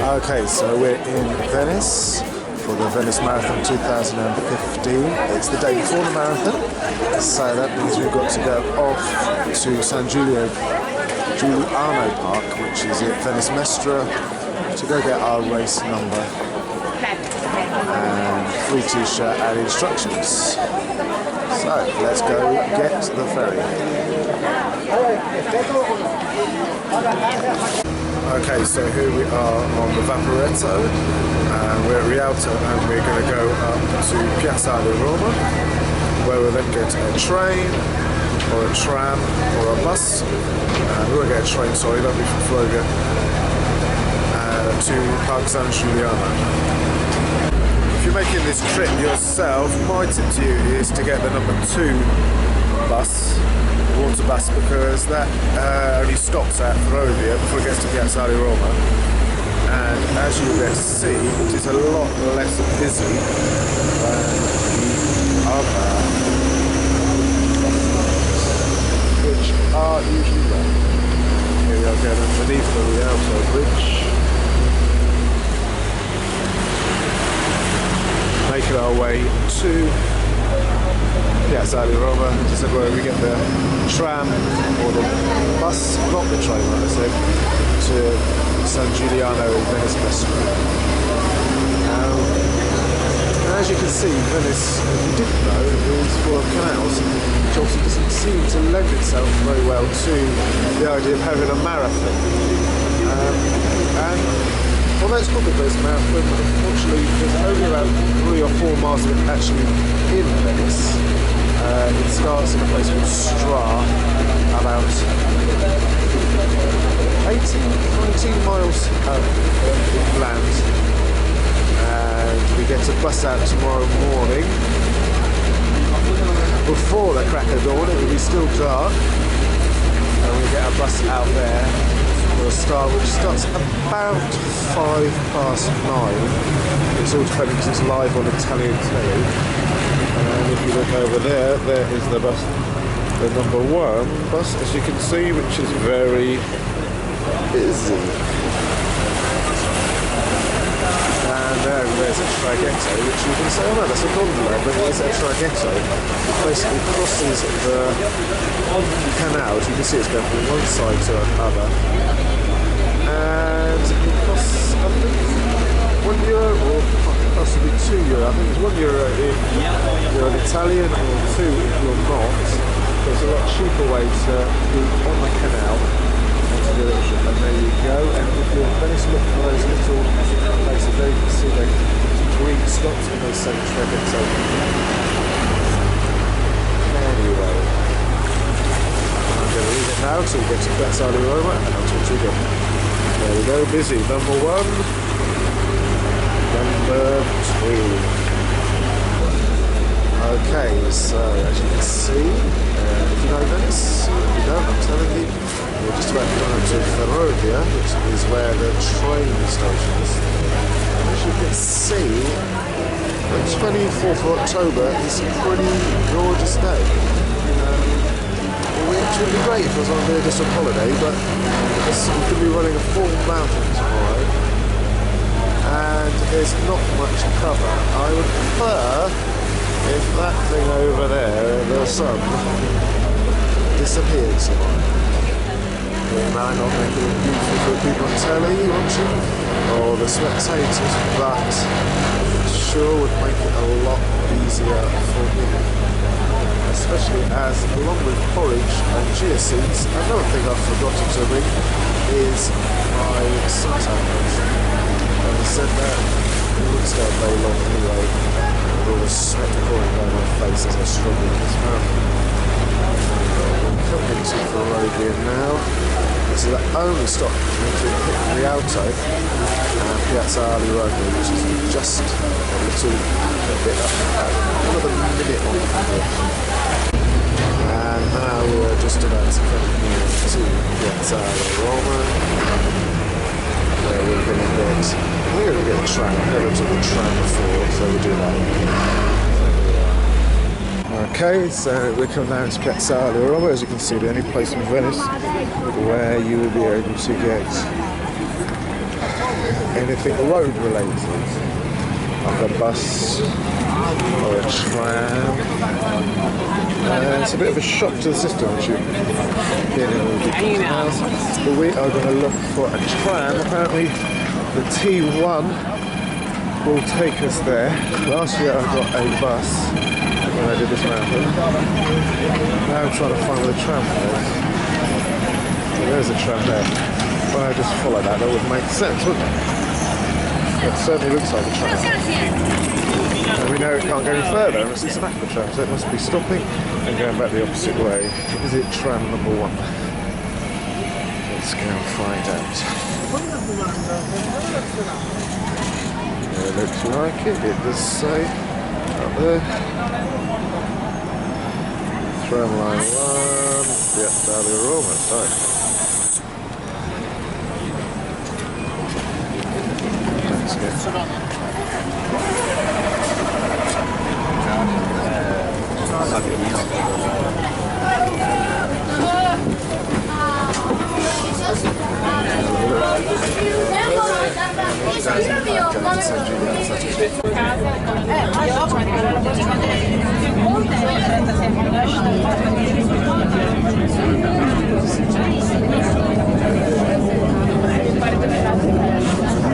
Okay, so we're in Venice for the Venice Marathon 2015. It's the day before the marathon, so that means we've got to go off to San Giuliano Park, which is at Venice Mestra, to go get our race number and free t-shirt and instructions. So let's go get the ferry. Okay, so here we are on the Vaporetto, and we're at Rialto, and we're going to go up to Piazza di Roma, where we'll then get a train, or a tram, or a bus. We won't get a train, sorry, that'll be from Floga, to Park San Giuliano. If you're making this trip yourself, my tip to you is to get the number 2 bus, water bus, because that only stops at Ferrovia before it gets to Piazza di Roma, and as you will see, it is a lot less busy than the other buses, which are usually there. Here we are going underneath the Rialto Bridge, making our way to Piazza di Roma. This is where we get the tram or the bus, not the train, like I said, to San Giuliano in Venice Mestra. As you can see, Venice, if you didn't know, is full of canals, which also doesn't seem to lend itself very well to the idea of having a marathon. And although it's called the Venice Marathon, unfortunately there's only about 3 or 4 miles of it actually in Venice. It starts in a place called Stra, about 19 miles inland, and we get a bus out tomorrow morning. Before the crack of dawn, it will be still dark, and we get a bus out there for a start, which starts about 9:05. It's all depending because it's live on Italian telly. And if you look over there, there is the bus, the number 1 bus, as you can see, which is very busy. And there's a traghetto, which you can say, oh no, that's a gondola, but it's a traghetto. It basically crosses the canal, as you can see, it's going from one side to another. And it costs, I think, €1 or possibly €2. I think it's €1 if you're an Italian, or 2 if you're not. There's a lot cheaper way to be on the canal and to do it. And there you go. And if you're in Venice, look for those little places there. You can see the green stops when they say traghetto. Anyway, I'm going to leave it now till we get to Piazza di Roma, and I'll talk to you again. There we go, busy. Number 1. Number 2. Okay, so as you can see, if you know Venice, if you don't, I'm telling you, we're just about to go to Ferrovia, which is where the train station is. And as you can see, the 24th of October is a pretty gorgeous day. Which would be great if it was on there just a holiday, but we could be running a full marathon tomorrow. And there's not much cover. I would prefer if that thing over there, the sun, disappeared tomorrow. It might not make it beautiful for people on telly watching, or the spectators, but it sure would make it a lot easier for me. Especially as, along with porridge and chia seeds, another thing I've forgotten to bring is my suntan. I said that it wouldn't stay very long anyway, with all the sweat pouring down my face as I struggle with this marathon. We're coming to Ferrovia now. This is the only stop between Rialto and Piazza di Roma, which is just a little bit up, another minute on here. And now we're just about to come near to Piazza di Roma, where we're going to get a tram. I've never took the tram before, so we'll do that. Okay, so we're coming down to Piazza di Roma, as you can see, the only place in Venice where you will be able to get anything road related, like a bus or a tram. It's a bit of a shock to the system, which you're getting all the details. But we are going to look for a tram. Apparently the T1 will take us there. Last year I got a bus when I did this marathon. Now I'm trying to find where the tram was. So there's a tram there. If I just follow that, that would make sense, wouldn't it? It certainly looks like a tram. And we know it can't go any further unless it's the back of the tram, so it must be stopping and going back the opposite way. Is it tram number 1? Let's go and find out. It looks like it does say up there. Tram line 1. Yep, there we're almost home. Let's get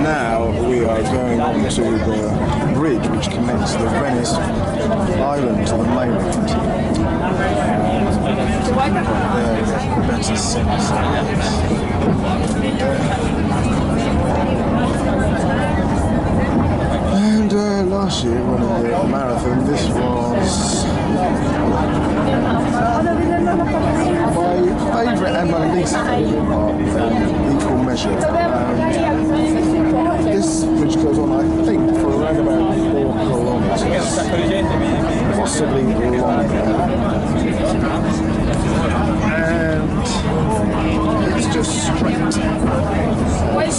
Now we are going on to the bridge which connects the Venice island to the mainland. There is a better sense. And last year, running the marathon, this was my favourite and my least favourite part in equal measure. This bridge goes on, I think, for around about 4 kilometres, possibly longer. And it's just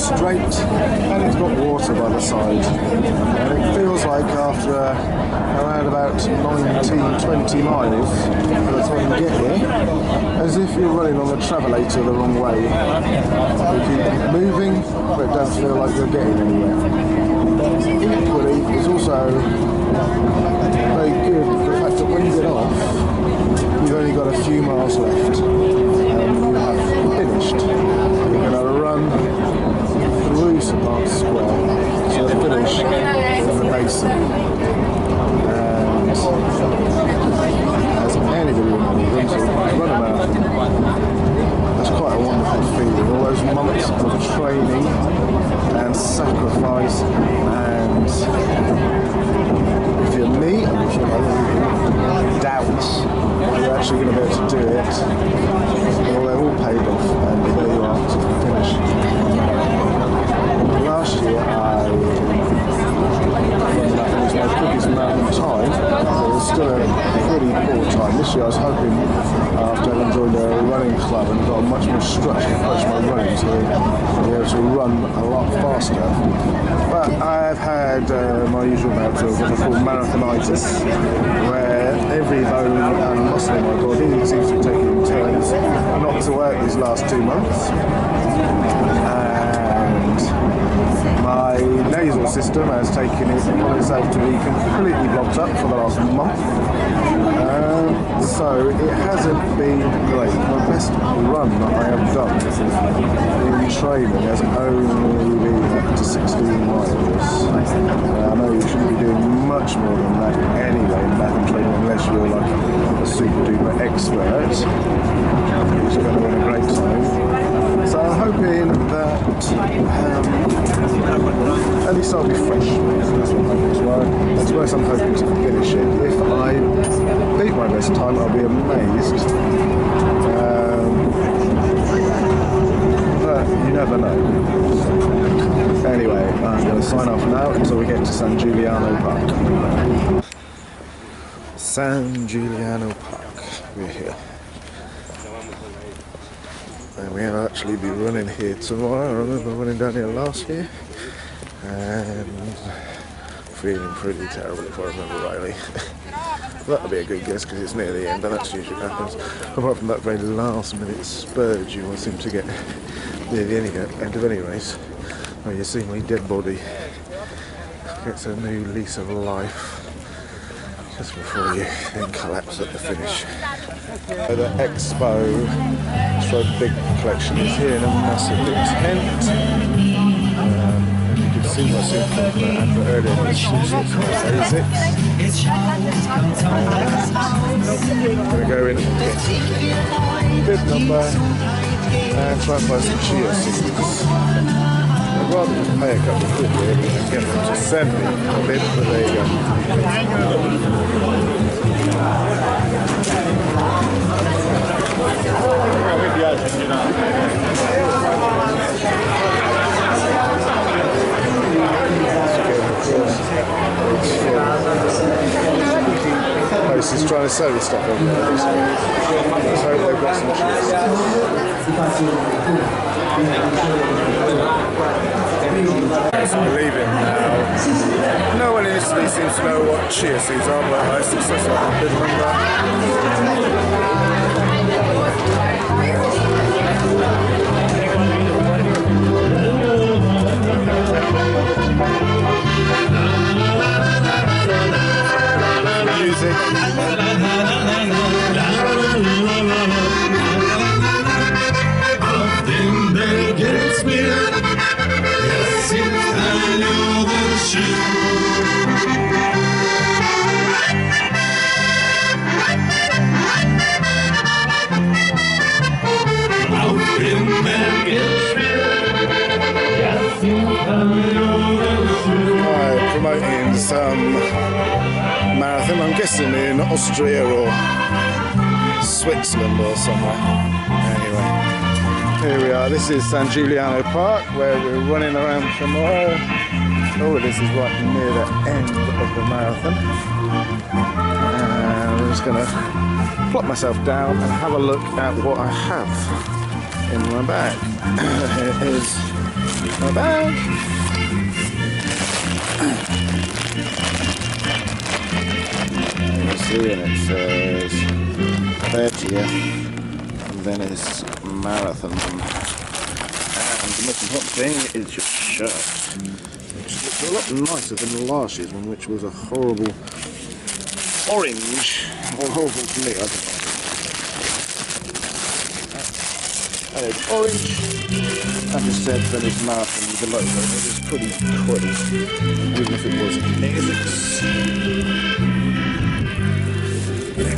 straight, and it's got water by the side. And it feels like after around about 19-20 miles, by the time you get here, as if you're running on the travelator the wrong way. You keep moving, but it doesn't feel like you're getting anywhere. Equally, it's also very good for the fact that when you get off, you've only got a few miles left. You have finished. You're going to run through St Mark's Square to the finish in the basin. And as anybody remembers, run a marathon, that's quite a wonderful feeling. All those months of training and sacrifice, and if you're me and if you're doubts you're actually going to be able to do it, well, they're all paid off, and there you are to the finish. Last year I was my quickest marathon time, but it was still a pretty poor time. This year I was hoping, after having joined a running club and got a much more structured approach to my running, to be able to run a lot faster. But I've had my usual bout of what I call marathonitis, where every bone and muscle in my body seems to be taking turns not to work these last 2 months. And my nasal system has taken it upon itself to be completely blocked up for the last month. So it hasn't been great. My best run that I have done in training has only been up to 16 miles. I know you shouldn't be doing much more than that anyway in marathon training unless you're like a super duper expert who's going to win a great time. So I'm hoping that at least I'll be fresh. That's what I'm hoping as well. That's where I'm hoping to finish it. If I beat my best time, I'll be amazed. But you never know. Anyway, I'm going to sign off now until we get to San Giuliano Park. San Giuliano Park. We're here. And we'll actually be running here tomorrow. I remember running down here last year and feeling pretty terrible if I remember rightly. That'll be a good guess because it's near the end and that's usually what happens. Apart from that very last minute spurge you will seem to get near the end of any race. Oh, you see my dead body gets a new lease of life just before you then collapse at the finish. The Expo so big collection is here in a massive big tent. You can see what's in front of that advert earlier. There's all sorts of basics. I'm going to go in, bib number, and try and find some chia seeds. I'd rather pay a couple of quid really and get them to send me a bit, but there you go. Places trying to sell you stuff over there. Let's hope they've got some cheese. I'm leaving now. No one in Italy seems to know what chia seeds are, but I successfully have a bit of that. Music. Auf dem Berg geht's mir, es sind alle schön. Auf dem Berg geht's mir, es sind alle schön. Promoting some marathon, I'm guessing in Austria or Switzerland or somewhere. Anyway, here we are. This is San Giuliano Park where we're running around tomorrow. All of this is right near the end of the marathon. And I'm just going to plop myself down and have a look at what I have in my bag. Here is my bag. And it says 30th Venice Marathon, and the most important thing is your shirt, which looks a lot nicer than the last year's one, which was a horrible orange. Well, horrible to me, I don't know. And it's orange, and it said Venice Marathon with the logo. It is pretty cruddy, even if it was Essex.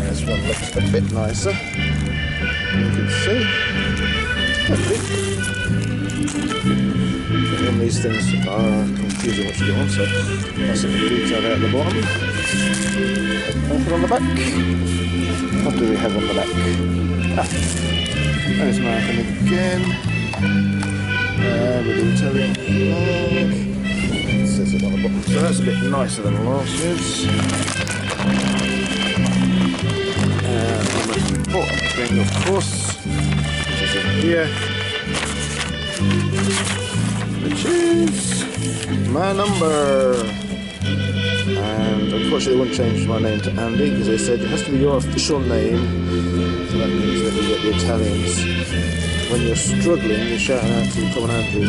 This one looks a bit nicer, you can see. And these things are confusing what you want, so nice little detail there at the bottom. Anything on the back? What do we have on the back? There's Marathon again. With the Italian flag. It says it on the bottom, so that's a bit nicer than last year's. And the most important thing, of course, which is in here, which is my number. And unfortunately, they wouldn't change my name to Andy because they said it has to be your official name. So that means that you get the Italians. When you're struggling, you're shouting out to Tom and Andrew.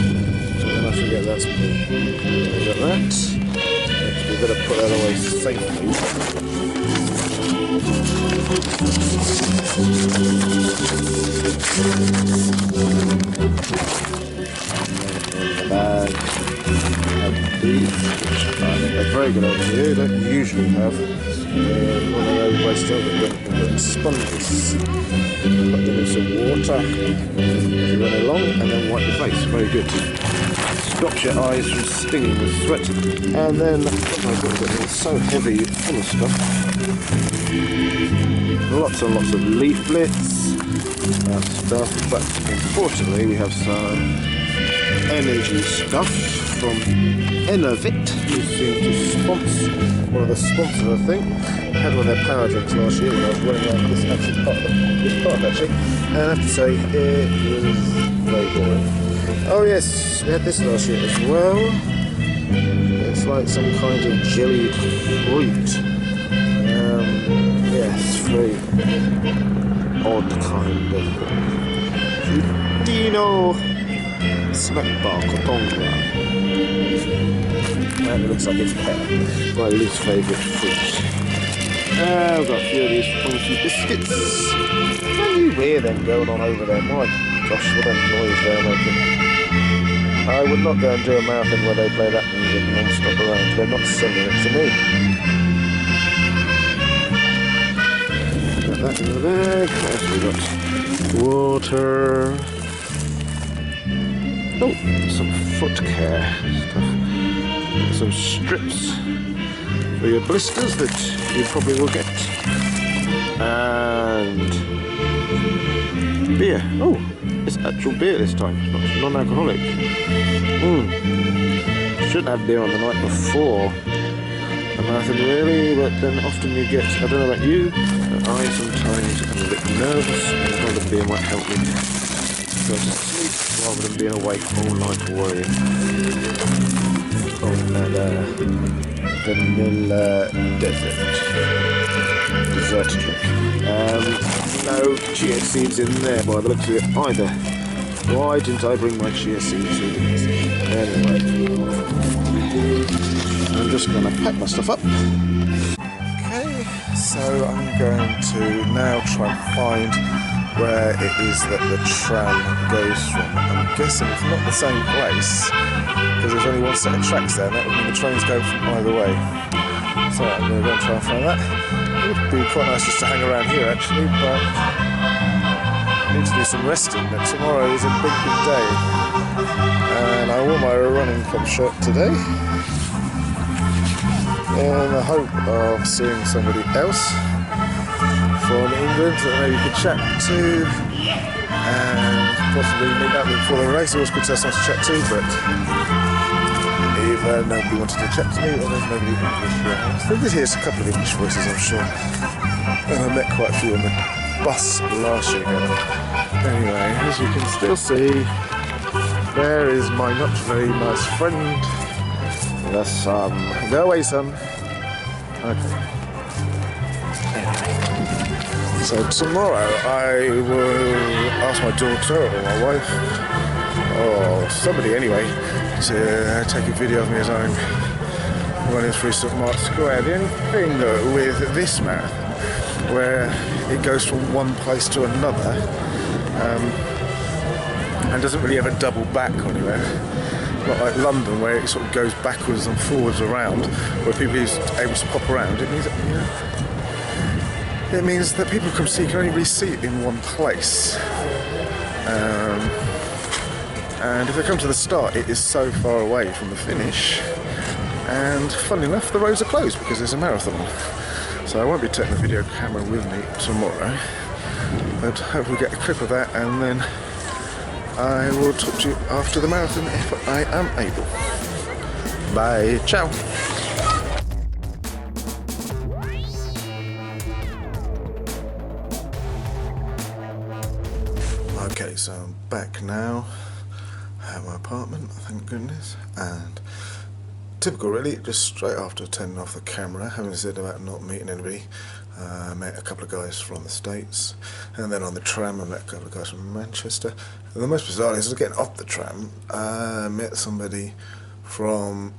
So then I forget that's me. We got that. We better put that away safely. In the bag, have these, which I think they're very good over here. Don't usually have one of those waste over, but sponges. Put them in some water, you run along, and then wipe your face. Very good. Stops your eyes from stinging with sweat. And then, oh my god, it's so heavy, full of stuff. Lots and lots of leaflets, stuff, but importantly we have some energy stuff from Enervit, who seem to sponsor, one of the sponsors I think. I had one of their power drinks last year when I was running around this park actually, and I have to say it was very boring. Oh yes, we had this last year as well. It's like some kind of jellied fruit. Yes, very odd kind of Dino snack bar, Kotonga. And it looks like it's pear. My least favourite fruit. I've got a few of these funky biscuits. Can you hear them going on over there? My gosh, what a noise they're making. I would not go and do a marathon where they play that music non-stop around. They're not selling it to me. Got that in the bag. What else have we got? Water. Oh, some foot care stuff. Some strips for your blisters that you probably will get. And beer. Oh, it's actual beer this time, it's not non-alcoholic. Shouldn't have beer on the night before a marathon really, but then often you get, I don't know about you, but I sometimes am a bit nervous and how the beer might help me go to sleep rather than being awake all night worrying. Oh, and vanilla dessert drink. No chia seeds in there by the looks of it either. Why didn't I bring my chia seeds with me? Anyway, I'm just going to pack my stuff up. Okay, so I'm going to now try and find where it is that the tram goes from. I'm guessing it's not the same place, because there's only one set of tracks there, and that would mean the trains go from either way. So I'm going to go and try and find that. It would be quite nice just to hang around here actually, but I need to do some resting. But tomorrow is a big day, and I wore my running club shirt today in the hope of seeing somebody else from England that maybe could chat to and possibly meet up before the race. Always good to have someone to chat to, but if nobody wanted to chat to me, or there's nobody English here. So this here's a couple of English voices, I'm sure. And I met quite a few on the bus last year ago. Anyway, as you can still see, there is my not very nice friend, the sun. Go away, son. Okay. So tomorrow I will ask my daughter or my wife or somebody anyway to take a video of me as I'm running through St Mark's Square. The only thing with this marathon, where it goes from one place to another and doesn't really ever double back anywhere, not like London where it sort of goes backwards and forwards around, where people are able to pop around. It means that people can only really see it in one place. And if they come to the start, it is so far away from the finish. And funnily enough, the roads are closed because there's a marathon on. So I won't be taking the video camera with me tomorrow. But hopefully get a clip of that, and then I will talk to you after the marathon if I am able. Bye. Ciao. Okay, so I'm back now at my apartment, thank goodness, and typical really, just straight after turning off the camera, having said about not meeting anybody, I met a couple of guys from the States, and then on the tram I met a couple of guys from Manchester. And the most bizarre is getting off the tram, I met somebody from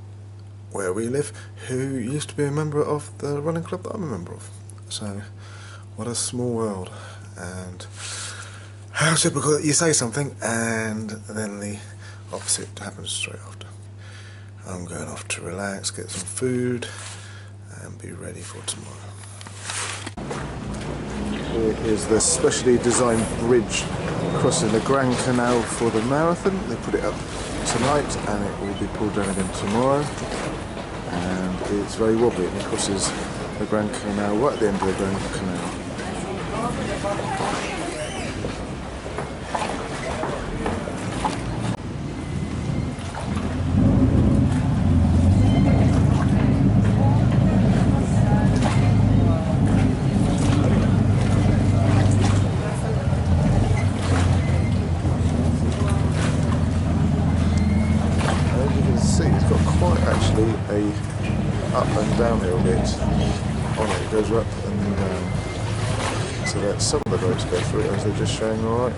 where we live who used to be a member of the running club that I'm a member of. So what a small world, and how typical that you say something and then the opposite happens straight after. I'm going off to relax, get some food and be ready for tomorrow. Here is the specially designed bridge crossing the Grand Canal for the marathon. They put it up tonight and it will be pulled down again tomorrow. And it's very wobbly and it crosses the Grand Canal right at the end of the Grand Canal. A up and downhill bit on it. It goes up and down, so that some of the roads go through it, as they're just showing alright.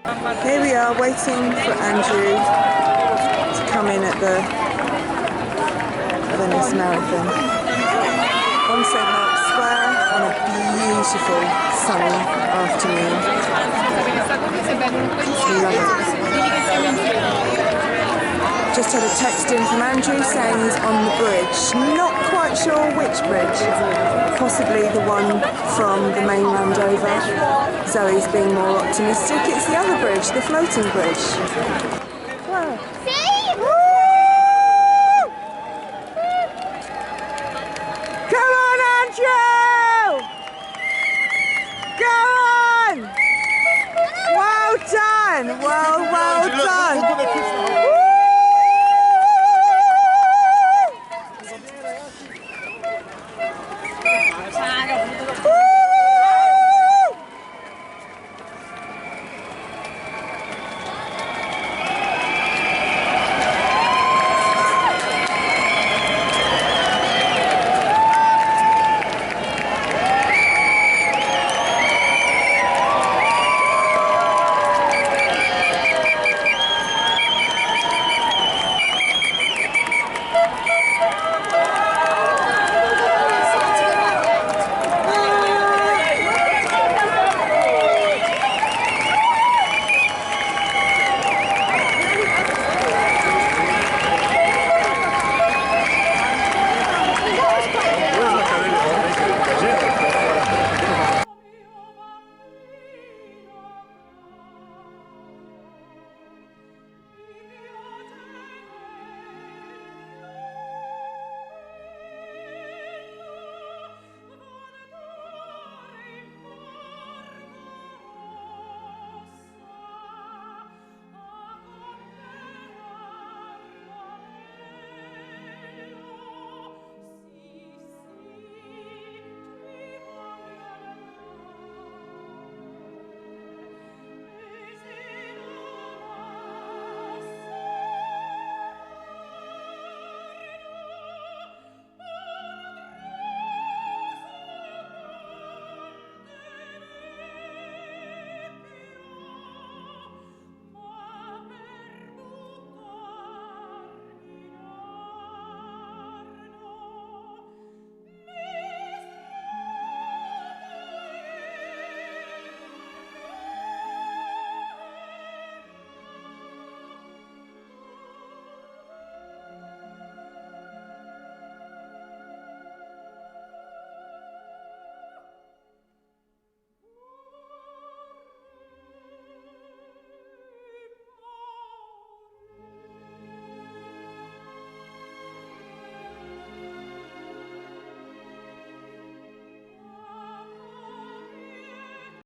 Here we are waiting for Andrew to come in at the Venice Marathon on St Mark's Square on a beautiful sunny afternoon. Love it. Just had a text in from Andrew saying he's on the bridge. Not quite sure which bridge. Possibly the one from the mainland over. Zoe's being more optimistic. It's the other bridge, the floating bridge. Wow. Come on, Andrew! Go on! Well done! Well